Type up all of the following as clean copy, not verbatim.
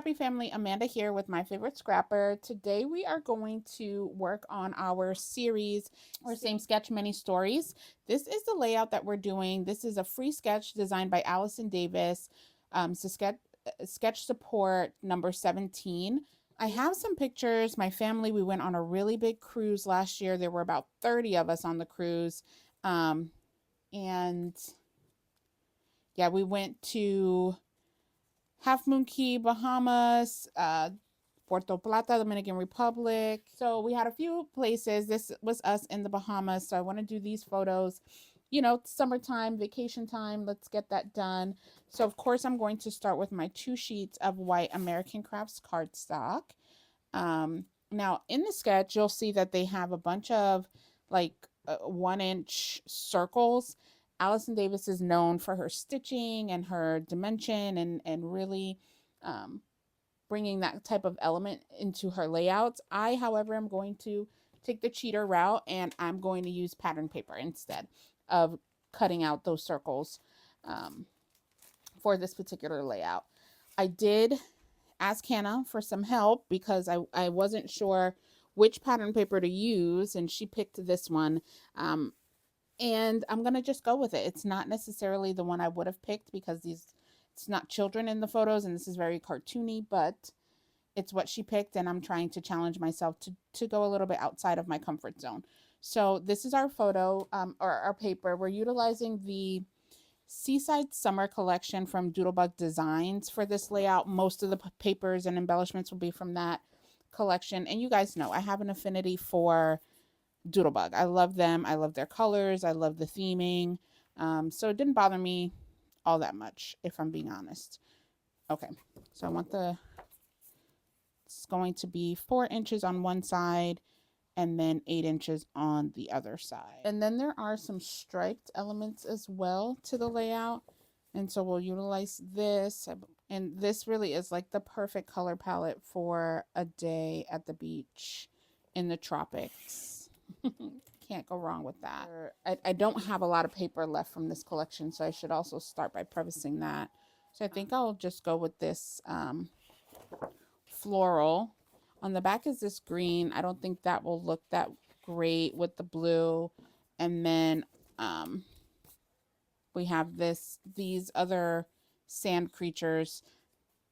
Scrappy family, Amanda here with my favorite scrapper. Today we are going to work on our series or same sketch mini stories. This is the layout that we're doing. This is a free sketch designed by Allison Davis. So sketch support number 17. I have some pictures. My family, we went on a really big cruise last year. There were about 30 of us on the cruise. And yeah, we went to Half Moon Key, Bahamas, Puerto Plata, Dominican Republic. So we had a few places. This was us in the Bahamas. So I want to do these photos. You know, summertime, vacation time. Let's get that done. So of course, I'm going to start with my 2 sheets of white American Crafts cardstock. Now in the sketch, you'll see that they have a bunch of like 1-inch circles. Allison Davis is known for her stitching and her dimension and really bringing that type of element into her layouts. I, however, am going to take the cheater route and I'm going to use pattern paper instead of cutting out those circles for this particular layout. I did ask Hannah for some help because I wasn't sure which pattern paper to use, and she picked this one. And I'm going to just go with it. It's not necessarily the one I would have picked because it's not children in the photos and this is very cartoony, but it's what she picked and I'm trying to challenge myself to go a little bit outside of my comfort zone. So this is our photo or our paper. We're utilizing the Seaside Summer Collection from Doodlebug Designs for this layout. Most of the papers and embellishments will be from that collection. And you guys know I have an affinity for Doodlebug. I love them. I love their colors. I love the theming. So it didn't bother me all that much, if I'm being honest. Okay, so I want it's going to be 4 inches on one side and then 8 inches on the other side. And then there are some striped elements as well to the layout. And so we'll utilize this. And this really is like the perfect color palette for a day at the beach in the tropics. Can't go wrong with that. I don't have a lot of paper left from this collection, so I should also start by prefacing that. So I think I'll just go with this floral. On the back is this green. I don't think that will look that great with the blue. And then we have these other sand creatures,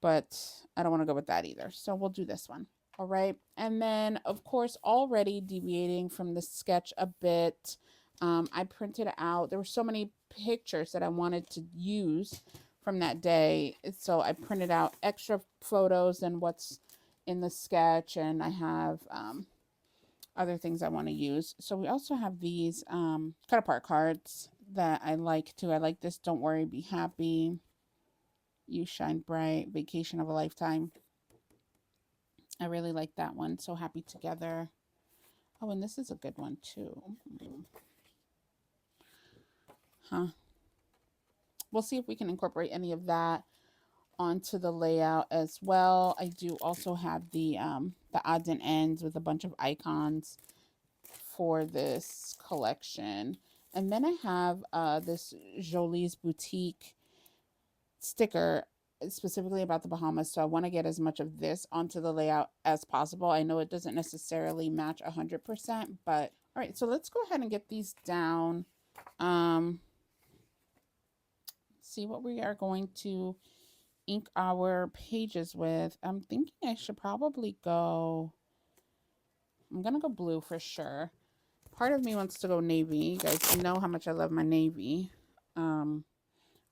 but I don't want to go with that either. So we'll do this one. All right. And then, of course, already deviating from the sketch a bit, I printed out, there were so many pictures that I wanted to use from that day. So I printed out extra photos than what's in the sketch, and I have other things I want to use. So we also have these cut apart cards that I like too. I like this Don't Worry, Be Happy, You Shine Bright, Vacation of a Lifetime. I really like that one. So Happy Together. Oh, and this is a good one too. We'll see if we can incorporate any of that onto the layout as well. I do also have the odds and ends with a bunch of icons for this collection. And then I have this Jolie's Boutique sticker specifically about the Bahamas. So I want to get as much of this onto the layout as possible. I know it doesn't necessarily match 100%, but all right, so let's go ahead and get these down. See what we are going to ink our pages with. I'm thinking I should probably go, I'm gonna go blue for sure. Part of me wants to go navy. You guys know how much I love my navy.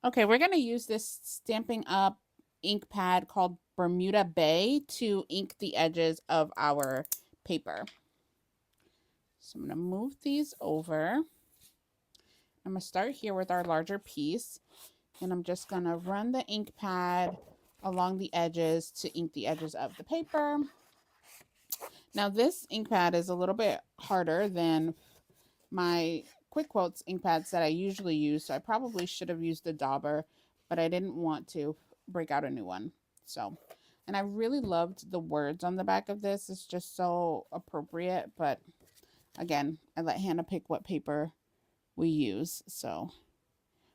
Okay, we're gonna use this Stampin' Up ink pad called Bermuda Bay to ink the edges of our paper. So I'm gonna move these over. I'm gonna start here with our larger piece, and I'm just gonna run the ink pad along the edges to ink the edges of the paper. Now this ink pad is a little bit harder than my Quick Quotes ink pads that I usually use, so I probably should have used the dauber, but I didn't want to break out a new one. So, and I really loved the words on the back of this. It's just so appropriate, but again, I let Hannah pick what paper we use, so,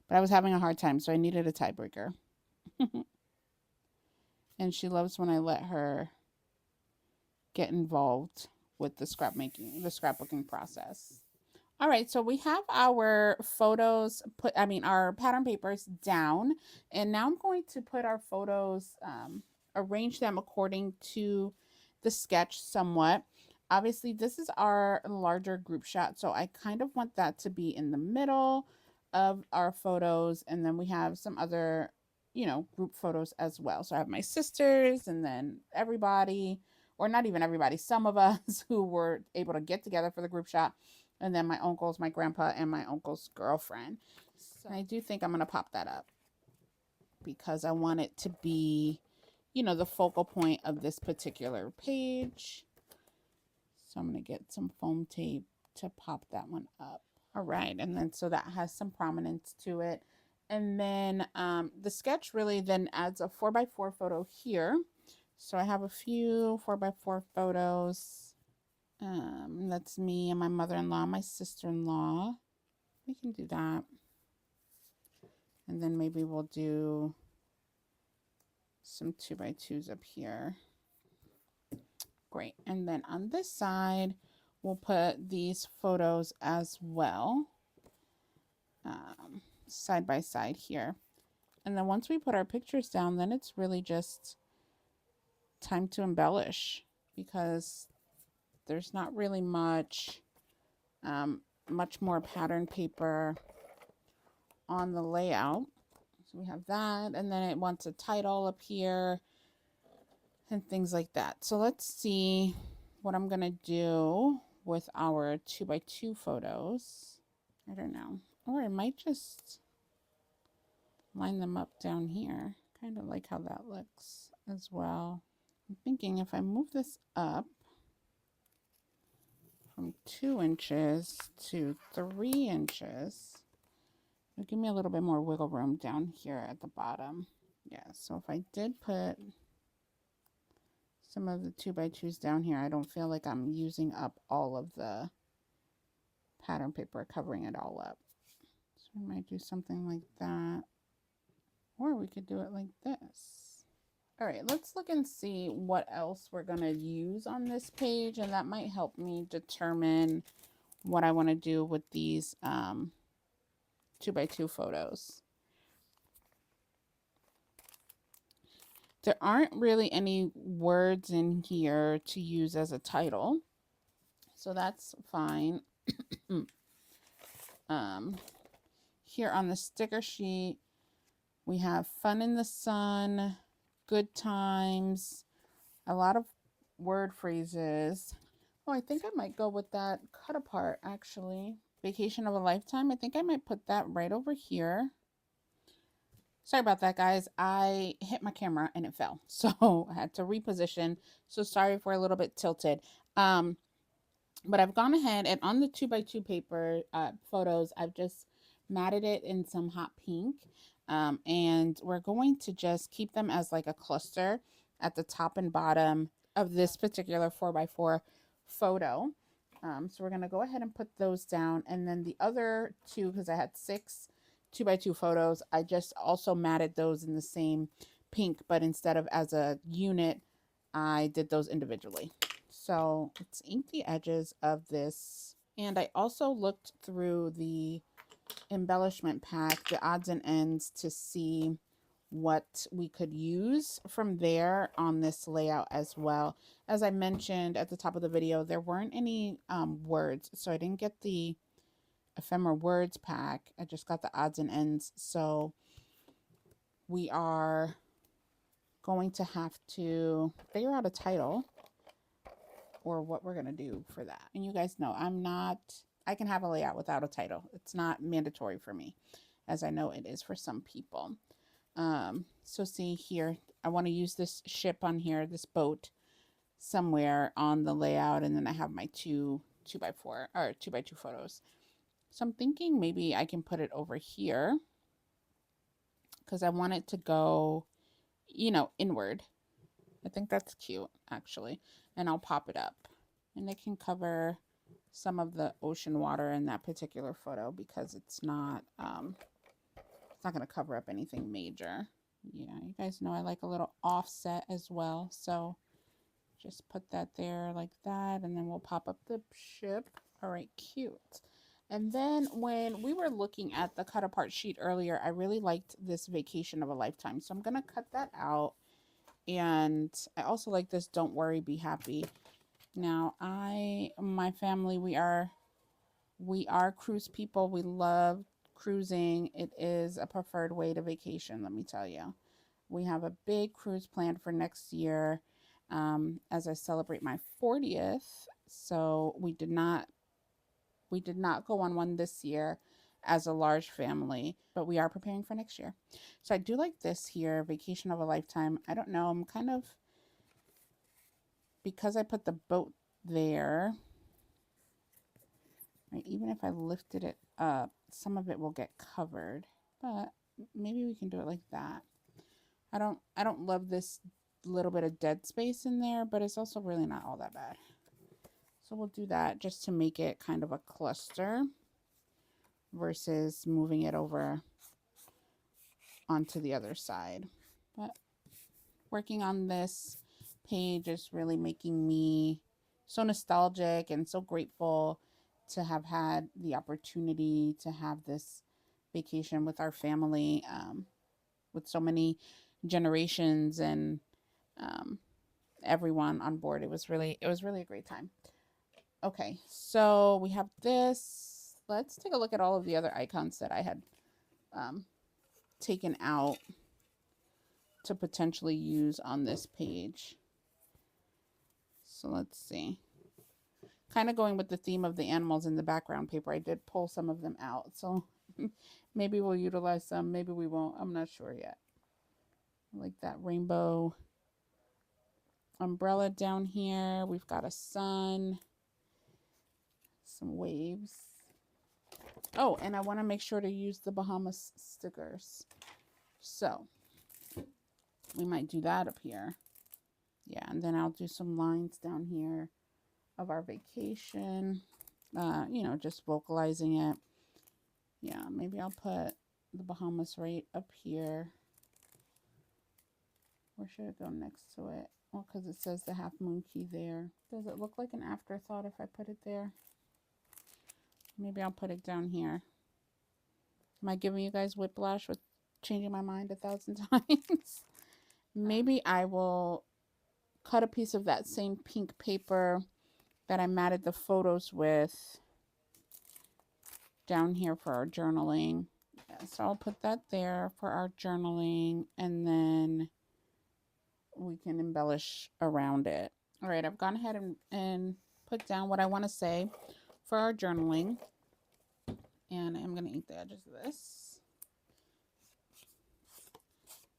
but I was having a hard time, so I needed a tiebreaker. And she loves when I let her get involved with the scrapbooking process. All right, so we have our photos our pattern papers down, and now I'm going to put our photos, arrange them according to the sketch somewhat. Obviously, this is our larger group shot, so I kind of want that to be in the middle of our photos, and then we have some other, group photos as well. So I have my sisters, and then everybody, or not even everybody, some of us who were able to get together for the group shot, and then my uncles, my grandpa, and my uncle's girlfriend. So I do think I'm going to pop that up because I want it to be, the focal point of this particular page. So I'm going to get some foam tape to pop that one up. All right, and then so that has some prominence to it. And then the sketch really then adds a 4x4 photo here. So I have a few 4x4 photos. That's me and my mother-in-law, my sister-in-law. We can do that. And then maybe we'll do some 2x2s up here. Great. And then on this side, we'll put these photos as well, side by side here. And then once we put our pictures down, then it's really just time to embellish, because there's not really much more pattern paper on the layout. So we have that, and then it wants a title up here and things like that. So let's see what I'm gonna do with our 2x2 photos. I don't know, or I might just line them up down here. Kind of like how that looks as well. I'm thinking if I move this up from 2 inches to 3 inches, it'll give me a little bit more wiggle room down here at the bottom. Yeah, so if I did put some of the 2x2s down here, I don't feel like I'm using up all of the pattern paper, covering it all up. So we might do something like that, or we could do it like this. All right, let's look and see what else we're going to use on this page, and that might help me determine what I want to do with these 2x2 photos. There aren't really any words in here to use as a title, so that's fine. Here on the sticker sheet, we have fun in the sun, good times, a lot of word phrases. Oh, I think I might go with that cut apart, actually. Vacation of a lifetime. I think I might put that right over here. Sorry about that, guys. I hit my camera and it fell, so I had to reposition. So sorry if we're a little bit tilted. But I've gone ahead and on the 2x2 paper photos, I've just matted it in some hot pink. And we're going to just keep them as like a cluster at the top and bottom of this particular 4x4 photo. So we're going to go ahead and put those down. And then the other two, because I had 6 2x2 photos, I just also matted those in the same pink, but instead of as a unit, I did those individually. So let's ink the edges of this. And I also looked through the embellishment pack, the odds and ends, to see what we could use from there on this layout as well. As I mentioned at the top of the video, there weren't any words, so I didn't get the ephemera words pack. I just got the odds and ends. So we are going to have to figure out a title or what we're going to do for that. And you guys know I can have a layout without a title. It's not mandatory for me, as I know it is for some people. So see here, I want to use this ship on here, this boat somewhere on the layout. And then I have my 2x4 or 2x2 photos. So I'm thinking maybe I can put it over here because I want it to go, inward. I think that's cute, actually. And I'll pop it up. And it can cover some of the ocean water in that particular photo because it's not going to cover up anything major. Yeah, you guys know I like a little offset as well. So just put that there like that, and then we'll pop up the ship. All right, cute. And then when we were looking at the cut apart sheet earlier, I really liked this Vacation of a Lifetime. So I'm going to cut that out. And I also like this Don't Worry, Be Happy. Now, my family, we are cruise people. We love cruising. It is a preferred way to vacation, let me tell you. We have a big cruise planned for next year as I celebrate my 40th. So we did not go on one this year as a large family, but we are preparing for next year. So I do like this here, Vacation of a Lifetime. I don't know, I'm kind of, because I put the boat there, right, even if I lifted it up, some of it will get covered, but maybe we can do it like that. I don't love this little bit of dead space in there, but it's also really not all that bad. So we'll do that just to make it kind of a cluster versus moving it over onto the other side. But working on this page is really making me so nostalgic and so grateful to have had the opportunity to have this vacation with our family, with so many generations and everyone on board. It was really a great time. Okay, so we have this. Let's take a look at all of the other icons that I had taken out to potentially use on this page. So let's see. Kind of going with the theme of the animals in the background paper, I did pull some of them out. So maybe we'll utilize some, maybe we won't. I'm not sure yet. I like that rainbow umbrella down here. We've got a sun, some waves. Oh, and I want to make sure to use the Bahamas stickers. So we might do that up here. Yeah, and then I'll do some lines down here of our vacation. You know, just vocalizing it. Yeah, maybe I'll put the Bahamas right up here. Where should it go next to it? Well, because it says the half moon key there. Does it look like an afterthought if I put it there? Maybe I'll put it down here. Am I giving you guys whiplash with changing my mind 1,000 times? Maybe I will cut a piece of that same pink paper that I matted the photos with down here for our journaling. Yeah, so I'll put that there for our journaling, and then we can embellish around it. All right, I've gone ahead and put down what I want to say for our journaling. And I'm going to eat the edges of this.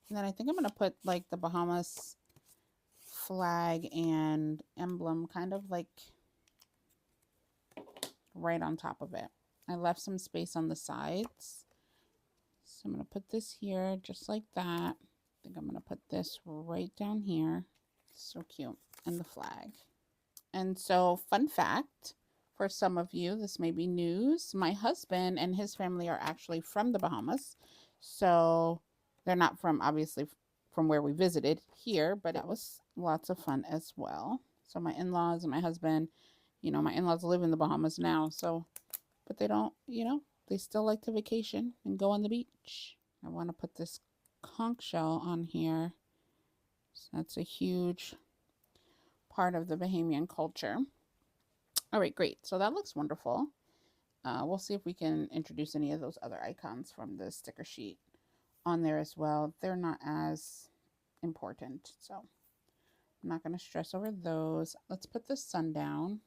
And then I think I'm going to put like the Bahamas flag and emblem kind of like right on top of it. I left some space on the sides. So I'm going to put this here just like that. I think I'm going to put this right down here. So cute. And the flag. And so, fun fact, for some of you, this may be news. My husband and his family are actually from the Bahamas. So they're not from, obviously, from where we visited here, but it was lots of fun as well. So my in-laws and my husband, you know, my in-laws live in the Bahamas now. So, but they don't, you know, they still like to vacation and go on the beach. I want to put this conch shell on here. So that's a huge part of the Bahamian culture. All right, great. So that looks wonderful. We'll see if we can introduce any of those other icons from the sticker sheet on there as well. They're not as important, so I'm not going to stress over those. Let's put the sun down.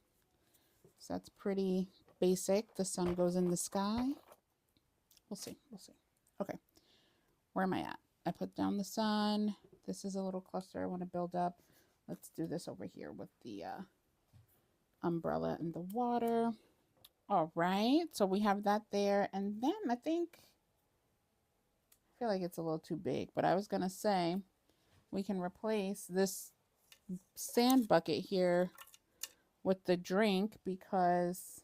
So that's pretty basic. The sun goes in the sky. We'll see. Okay, where am I at? I put down the sun. This is a little cluster I want to build up. Let's do this over here with the umbrella and the water. All right, so we have that there. And then I feel like it's a little too big, but I was going to say we can replace this sand bucket here with the drink because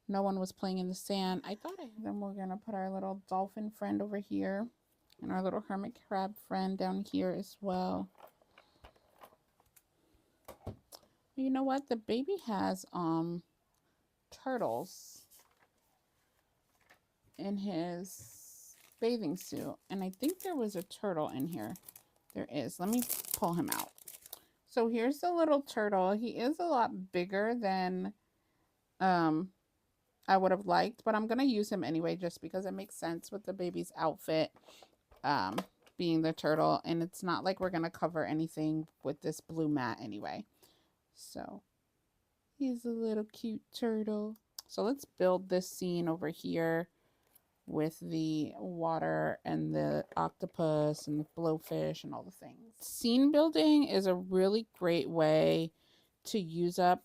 no one was playing in the sand. Then we're going to put our little dolphin friend over here. And our little hermit crab friend down here as well. You know what? The baby has turtles in his bathing suit. And I think there was a turtle in here. There is. Let me pull him out. So here's the little turtle. He is a lot bigger than I would have liked, but I'm going to use him anyway just because it makes sense with the baby's outfit being the turtle. And it's not like we're going to cover anything with this blue mat anyway. So he's a little cute turtle. So let's build this scene over here with the water and the octopus and the blowfish and all the things. Scene building is a really great way to use up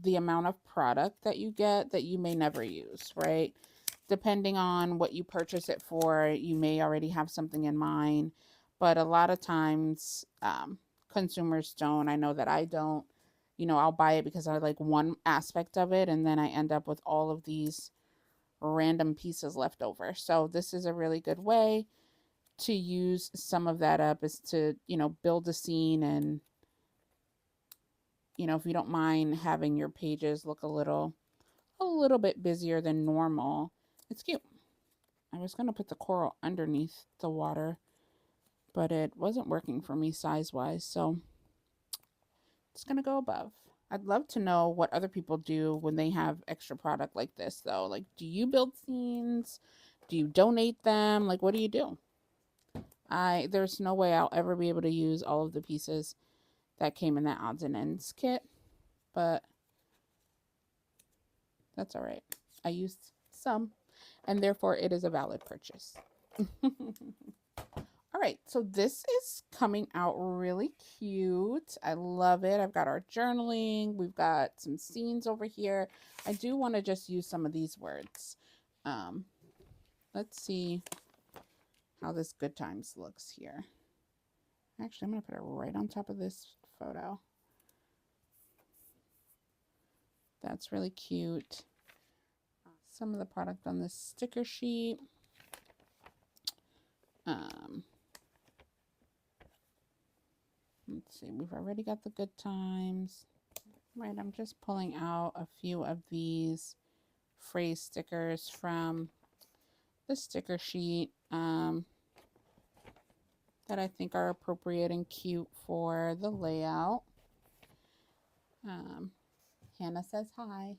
the amount of product that you get that you may never use, right? Depending on what you purchase it for, you may already have something in mind, but a lot of times consumers don't. I know that I don't. You know, I'll buy it because I like one aspect of it, and then I end up with all of these random pieces left over. So this is a really good way to use some of that up, is to, you know, build a scene. And you know, if you don't mind having your pages look a little bit busier than normal, it's cute. I was going to put the coral underneath the water, but it wasn't working for me size wise, so it's going to go above. I'd love to know what other people do when they have extra product like this, though. Like, do you build scenes? Do you donate them? Like, what do you do? There's no way I'll ever be able to use all of the pieces that came in that odds and ends kit, but that's all right. I used some, and therefore it is a valid purchase. All right, so this is coming out really cute. I love it. I've got our journaling. We've got some scenes over here. I do want to just use some of these words. Let's see how this good times looks here. Actually, I'm going to put it right on top of this photo. That's really cute. Some of the product on this sticker sheet. Let's see, we've already got the good times. Right, I'm just pulling out a few of these phrase stickers from the sticker sheet that I think are appropriate and cute for the layout. Hannah says hi.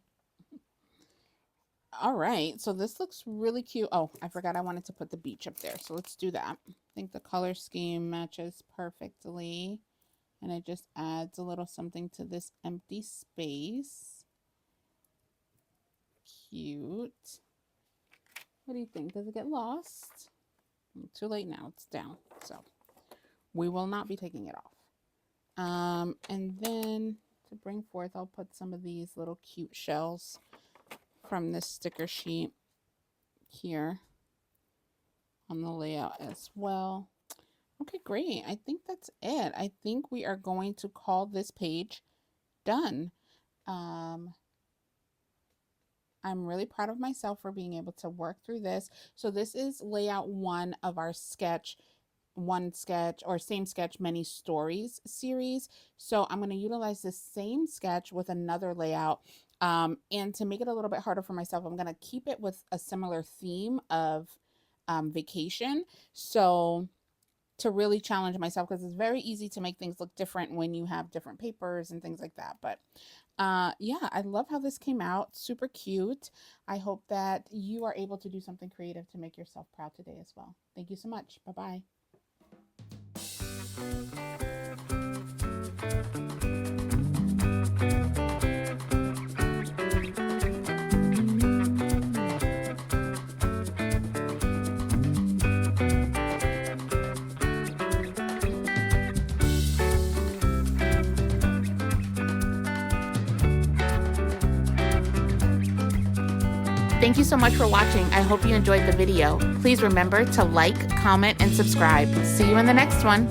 All right, so this looks really cute. Oh, I forgot I wanted to put the beach up there, so let's do that. I think the color scheme matches perfectly, and it just adds a little something to this empty space. Cute. What do you think? Does it get lost? Too late now. It's down, so we will not be taking it off. And then to bring forth, I'll put some of these little cute shells from this sticker sheet here on the layout as well. Okay, great. I think that's it. I think we are going to call this page done. I'm really proud of myself for being able to work through this. So this is layout 1 of our sketch, one sketch or same sketch, many stories series. So I'm going to utilize the same sketch with another layout. And to make it a little bit harder for myself, I'm going to keep it with a similar theme of vacation. So to really challenge myself, because it's very easy to make things look different when you have different papers and things like that. But yeah, I love how this came out. Super cute. I hope that you are able to do something creative to make yourself proud today as well. Thank you so much. Bye-bye. Thank you so much for watching. I hope you enjoyed the video. Please remember to like, comment, and subscribe. See you in the next one.